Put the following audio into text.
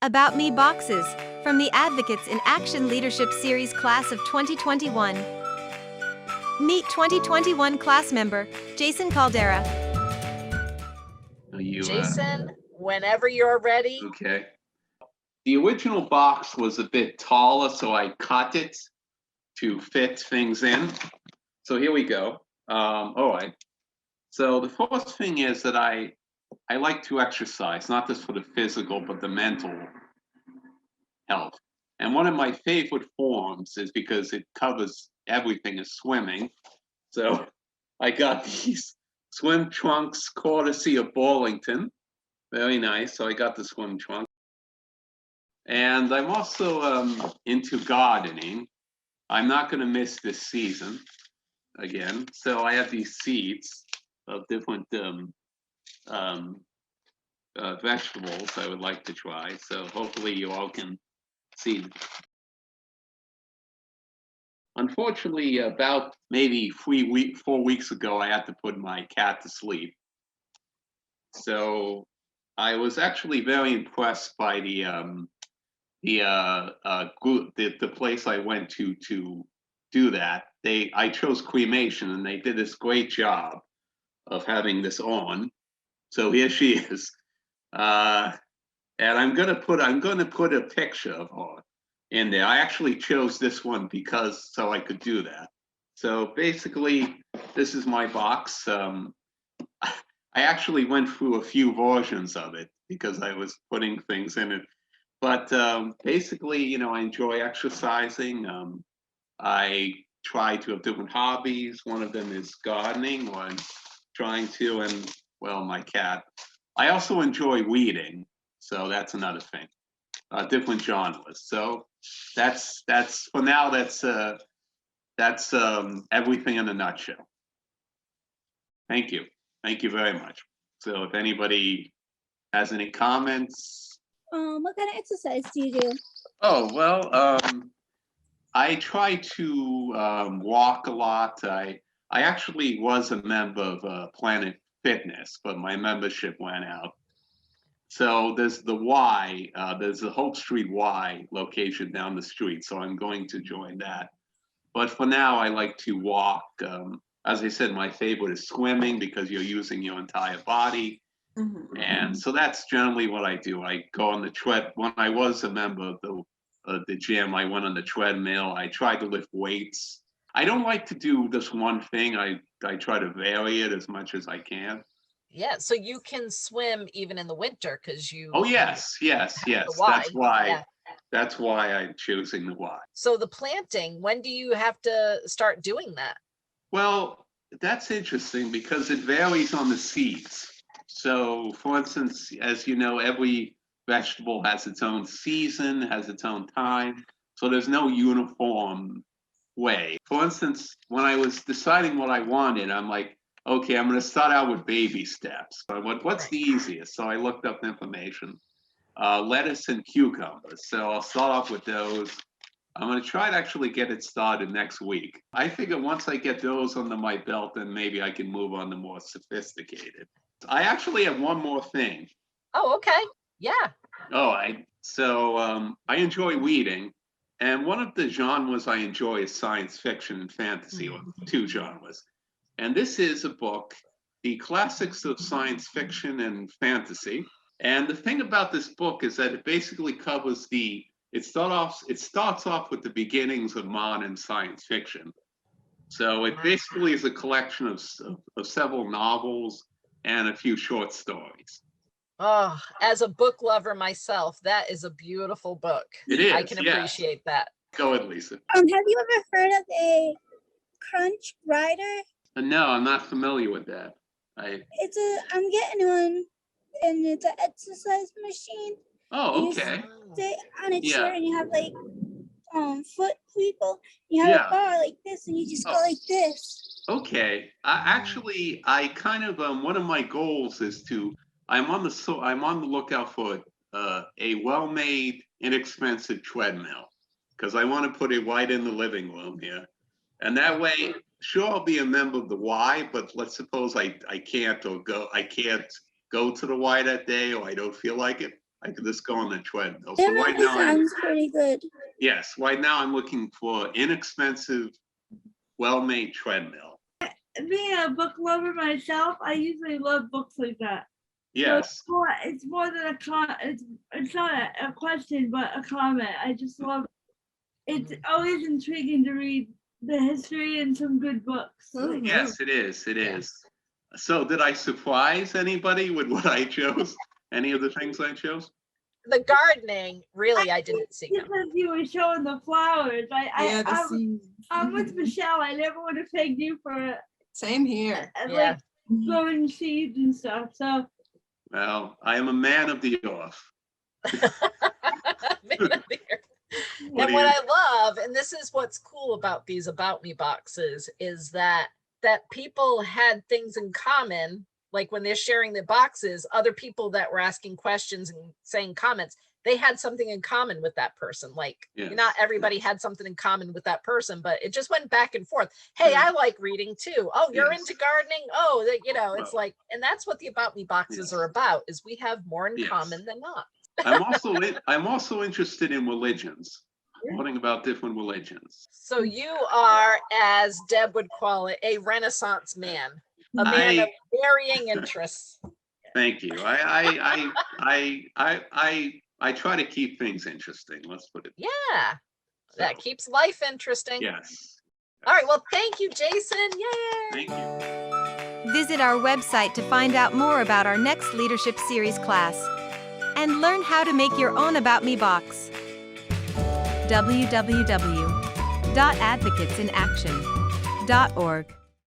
About Me boxes from the Advocates in Action Leadership Series Class of 2021. Meet 2021 class member Jason Caldeira. Jason, whenever you're ready. Okay. The original box was a bit taller, so I cut it to fit things in. So here we go. All right. So the first thing is that I like to exercise, not just for the physical, but the mental health. And one of my favorite forms is because it covers everything is swimming. So I got these swim trunks courtesy of Burlington. Very nice. So I got the swim trunk. And I'm also into gardening. I'm not going to miss this season again. So I have these seeds of different vegetables I would like to try. So hopefully you all can see. Unfortunately, about maybe 4 weeks ago, I had to put my cat to sleep. So I was actually very impressed by the place I went to do that. I chose cremation, and they did this great job of having this on. So here she is, and I'm gonna put a picture of her in there. I actually chose this one so I could do that. So basically, this is my box. I actually went through a few versions of it because I was putting things in it. But basically, I enjoy exercising. I try to have different hobbies. One of them is gardening, or I'm trying to, and well, my cat. I also enjoy reading, so that's another thing. Different genres. So that's for now. That's everything in a nutshell. Thank you very much. So if anybody has any comments. What kind of exercise do you do? Oh, well, I try to walk a lot. I actually was a member of Planet Fitness, but my membership went out. So there's the Y, there's the Hope Street Y location down the street. So I'm going to join that. But for now, I like to walk. As I said, my favorite is swimming because you're using your entire body. Mm-hmm. And so that's generally what I do. I go on the tread. When I was a member of the gym, I went on the treadmill. I tried to lift weights. I don't like to do this one thing. I try to vary it as much as I can. Yeah, so you can swim even in the winter because you. Oh yes. That's why I'm choosing the Y. So the planting, when do you have to start doing that? Well, that's interesting because it varies on the seeds. So, for instance, as you know, every vegetable has its own season, has its own time. So there's no uniform way. For instance, when I was deciding what I wanted, I'm like, okay, I'm going to start out with baby steps. What's the easiest? So I looked up information. Lettuce and cucumbers. So I'll start off with those. I'm going to try to actually get it started next week. I figure once I get those under my belt, then maybe I can move on to more sophisticated. I actually have one more thing. Oh, okay. Yeah. So I enjoy reading. And one of the genres I enjoy is science fiction and fantasy, or two genres. And this is a book, The Classics of Science Fiction and Fantasy. And the thing about this book is that it basically covers it starts off with the beginnings of modern science fiction. So it basically is a collection of several novels and a few short stories. Oh, as a book lover myself, that is a beautiful book. It is. I can appreciate that. Go ahead, Lisa. Have you ever heard of a crunch rider? No, I'm not familiar with that. I'm getting one, and it's an exercise machine. Oh, okay. You sit on a chair and you have like foot people. You have a bar like this, and you just go like this. Okay. I kind of one of my goals is I'm on the lookout for a well-made, inexpensive treadmill because I want to put it right in the living room here, and that way, sure, I'll be a member of the Y. But let's suppose I can't go to the Y that day, or I don't feel like it. I could just go on the treadmill. That So right really now, sounds pretty good. yes, right now I'm looking for inexpensive, well-made treadmill. Being a book lover myself, I usually love books like that. Yes, So it's more than a it's not a question, but a comment. I just love. It's always intriguing to read the history and some good books. Mhm. yes, it is. It is. So did I surprise anybody with what I chose? Any of the things I chose? The gardening, really, I didn't see Just them. as you were showing the flowers, I'm Mm-hmm. with Michelle. I never would have pegged you for Same here. Yeah. like growing seeds and stuff. So Well, I am a man of the off. What And do what you- I love, and this is what's cool about these About Me boxes, is that people had things in common. Like when they're sharing the boxes, other people that were asking questions and saying comments, they had something in common with that person. Like Yes. not everybody had something in common with that person, but it just went back and forth. Hey, Yeah. I like reading too. Oh, you're Yes. into gardening. Oh, it's Well, like, and that's what the About Me boxes yes. are about, is we have more in Yes. common than not. I'm also interested in religions, learning about different religions. So you are, as Deb would call it, a Renaissance man, a man of varying interests. Thank you. I try to keep things interesting. Let's put it. Yeah, that So, keeps life interesting. Yes. All right, well, thank you, Jason. Yay! Thank you. Visit our website to find out more about our next Leadership Series class and learn how to make your own About Me box. www.advocatesinaction.org